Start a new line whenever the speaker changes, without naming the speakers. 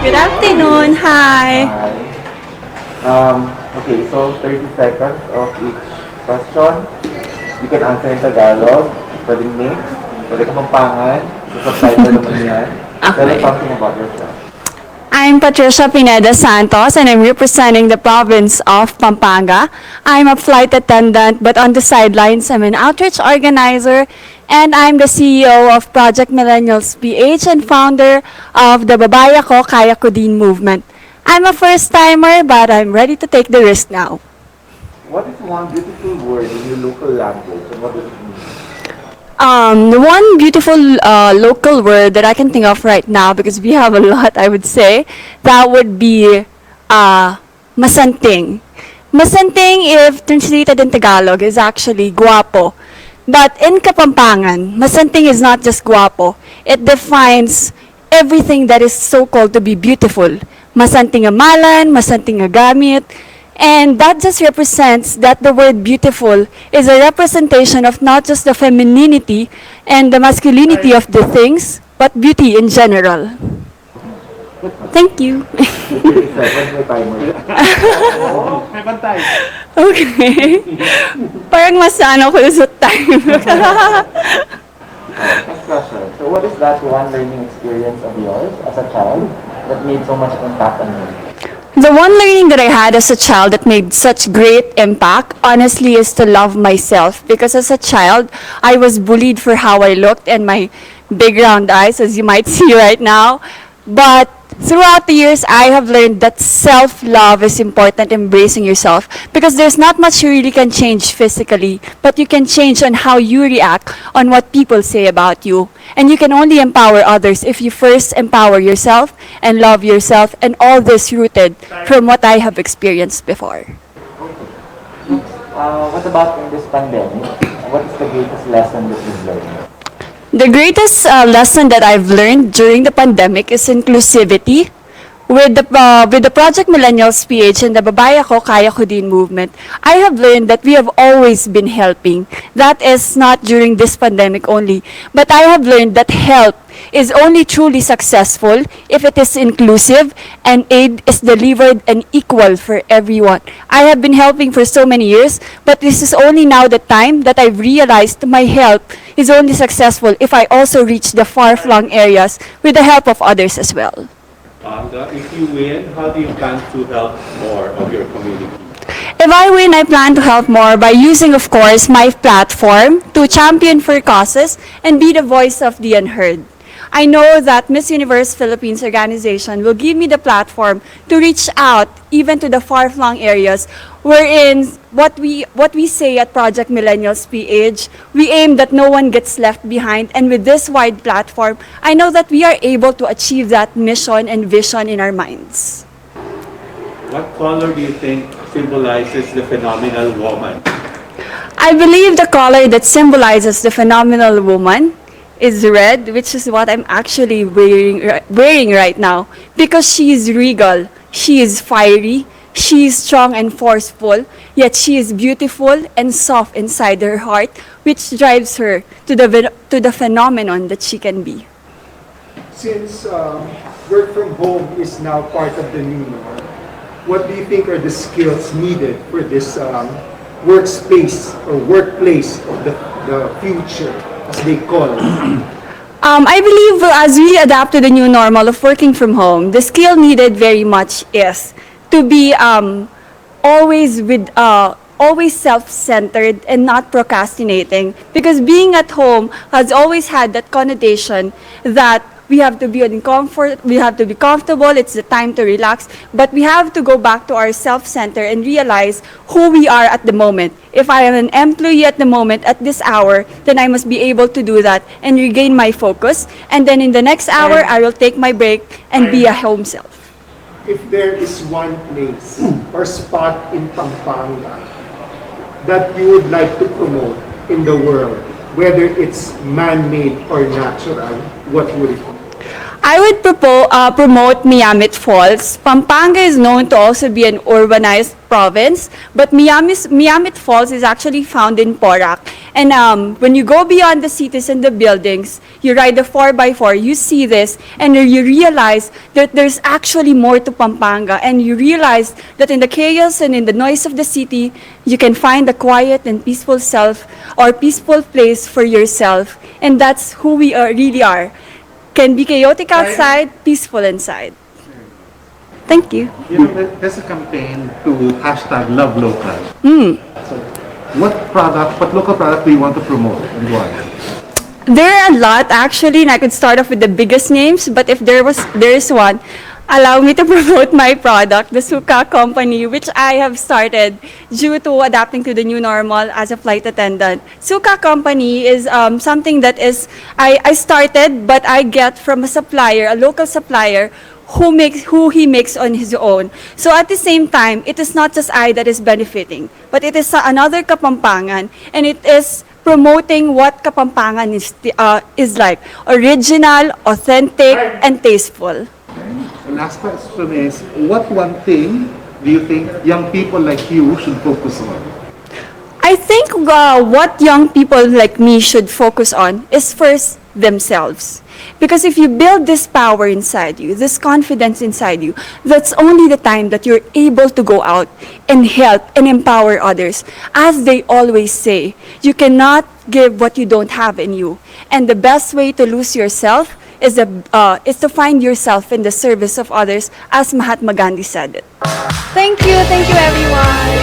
Good afternoon. Hi.
Hi. Okay, so 30 seconds of each question. You can answer in Tagalog, pwedeng mix, pwede ka Pampangan, so subtitle naman yan. Tell us
Okay.
something about yourself.
I'm Patricia Pineda Santos and I'm representing the province of Pampanga. I'm a flight attendant, but on the sidelines, I'm an outreach organizer and I'm the CEO of Project Millennials PH and founder of the Babaya Ko Kaya Ko Din movement. I'm a first-timer, but I'm ready to take the risk now.
What is one beautiful word in your local language and what does it mean?
The one beautiful local word that I can think of right now, because we have a lot, I would say, that would be masanting. Masanting, if translated in Tagalog, is actually guapo. But in Kapampangan, masanting is not just guapo. It defines everything that is so-called to be beautiful. Masanting amalan, masanting agamit, and that just represents that the word beautiful is a representation of not just the femininity and the masculinity of the things, but beauty in general. Thank you.
30 seconds, may timer.
May bantay.
Okay. Parang mas ano ko sa time.
Next question. So what is that one learning experience of yours as a child that made so much impact on you?
The one learning that I had as a child that made such great impact, honestly, is to love myself. Because as a child, I was bullied for how I looked and my big round eyes, as you might see right now. But throughout the years, I have learned that self-love is important, embracing yourself. Because there's not much you really can change physically, but you can change on how you react on what people say about you. And you can only empower others if you first empower yourself and love yourself, and all this rooted from what I have experienced before.
What about in this pandemic? What is the greatest lesson that you've learned?
The greatest lesson that I've learned during the pandemic is inclusivity. With the Project Millennials PH and the Babaya Ko Kaya Ko Din movement, I have learned that we have always been helping. That is not during this pandemic only, but I have learned that help is only truly successful if it is inclusive and aid is delivered and equal for everyone. I have been helping for so many years, but this is only now the time that I've realized my help is only successful if I also reach the far-flung areas with the help of others as well.
If you win, how do you plan to help more of your community?
If I win, I plan to help more by using, of course, my platform to champion for causes and be the voice of the unheard. I know that Miss Universe Philippines organization will give me the platform to reach out even to the far-flung areas wherein what we say at Project Millennials PH, we aim that no one gets left behind, and with this wide platform, I know that we are able to achieve that mission and vision in our minds.
What color do you think symbolizes the phenomenal woman?
I believe the color that symbolizes the phenomenal woman is red, which is what I'm actually wearing right now, because she is regal, she is fiery, she is strong and forceful, yet she is beautiful and soft inside her heart, which drives her to the phenomenon that she can be.
Since work from home is now part of the new norm, what do you think are the skills needed for this workspace or workplace of the future, as they call it?
I believe as we adapt to the new normal of working from home, the skill needed very much is to be always self-centered and not procrastinating, because being at home has always had that connotation that we have to be in comfort, we have to be comfortable, it's the time to relax, but we have to go back to our self-center and realize who we are at the moment. If I am an employee at the moment, at this hour, then I must be able to do that and regain my focus, and then in the next hour, I will take my break and be a home self.
If there is one place or spot in Pampanga that you would like to promote in the world, whether it's man-made or natural, what would it be?
I would promote Miamit Falls. Pampanga is known to also be an urbanized province, but Miamit Falls is actually found in Porac. And when you go beyond the cities and the buildings, you ride the 4x4, you see this, and you realize that there's actually more to Pampanga, and you realize that in the chaos and in the noise of the city, you can find a quiet and peaceful self or peaceful place for yourself, and that's who we really are. Can be chaotic outside, peaceful inside. Thank you.
You know, there's a campaign to hashtag love local. So what local product do you want to promote and why?
There are a lot actually, and I could start off with the biggest names, but if there is one, allow me to promote my product, the Suka company, which I have started due to adapting to the new normal as a flight attendant. Suka company is something that I started, but I get from a supplier, a local supplier, who he makes on his own. So at the same time, it is not just I that is benefiting, but it is another Kapampangan, and it is promoting what Kapampangan is like, original, authentic, and tasteful.
The last question is, what one thing do you think young people like you should focus on?
I think what young people like me should focus on is first themselves. Because if you build this power inside you, this confidence inside you, that's only the time that you're able to go out and help and empower others. As they always say, you cannot give what you don't have in you. And the best way to lose yourself is to find yourself in the service of others, as Mahatma Gandhi said it. Thank you everyone.